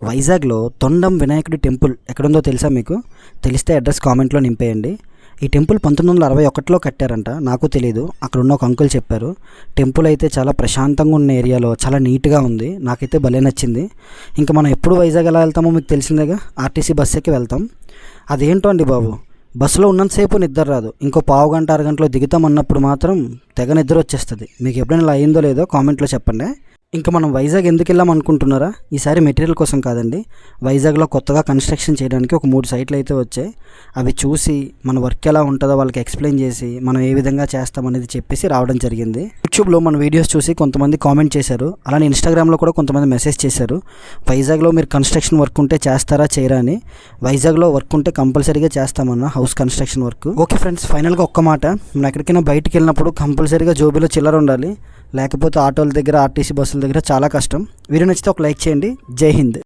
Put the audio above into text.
వైజాగ్లో తొండం వినాయకుడి టెంపుల్ ఎక్కడుందో తెలుసా మీకు? తెలిస్తే అడ్రస్ కామెంట్లో నింపేయండి. ఈ టెంపుల్ 1961లో కట్టారంట. నాకు తెలియదు, అక్కడ ఉన్న ఒక అంకుల్ చెప్పారు. టెంపుల్ అయితే చాలా ప్రశాంతంగా ఉన్న ఏరియాలో చాలా నీట్గా ఉంది. నాకైతే భలే నచ్చింది. ఇంకా మనం ఎప్పుడు వైజాగ్ ఎలా వెళ్తామో మీకు తెలిసిందేగా, ఆర్టీసీ బస్ ఎక్కి వెళ్తాం. అదేంటో అండి బాబు, బస్సులో ఉన్నంతసేపు నిద్ర రాదు. ఇంకో పావు గంట అరగంటలో దిగుతాం అన్నప్పుడు మాత్రం తెగ నిద్ర వచ్చేస్తుంది. మీకు ఎప్పుడైనా ఇలా అయిందో లేదో కామెంట్లో చెప్పండి. ఇంకా మనం వైజాగ్ ఎందుకు వెళ్ళాం అనుకుంటున్నారా? ఈసారి మెటీరియల్ కోసం కాదండి. వైజాగ్లో కొత్తగా కన్స్ట్రక్షన్ చేయడానికి ఒక 3 సైట్లు అయితే వచ్చాయి. అవి చూసి మన వర్క్ ఎలా ఉంటుందో వాళ్ళకి ఎక్స్ప్లెయిన్ చేసి మనం ఏ విధంగా చేస్తామనేది చెప్పేసి రావడం జరిగింది. యూట్యూబ్లో మన వీడియోస్ చూసి కొంతమంది కామెంట్ చేశారు, అలానే ఇన్స్టాగ్రామ్లో కూడా కొంతమంది మెసేజ్ చేశారు. వైజాగ్లో మీరు కన్స్ట్రక్షన్ వర్క్ ఉంటే చేస్తారా చేయరా అని. వైజాగ్లో వర్క్ ఉంటే కంపల్సరీగా చేస్తామన్న house construction work. Okay friends, ఫైనల్గా ఒక్క మాట, మనం ఎక్కడికైనా బయటికి వెళ్ళినప్పుడు కంపల్సరీగా జోబీలో చిల్లర ఉండాలి. లేకపోతే ఆటోల దగ్గర, ఆర్టీసీ బస్సుల దగ్గర చాలా కష్టం. వీడియో నచ్చితే ఒక లైక్ చేయండి. జై హింద్.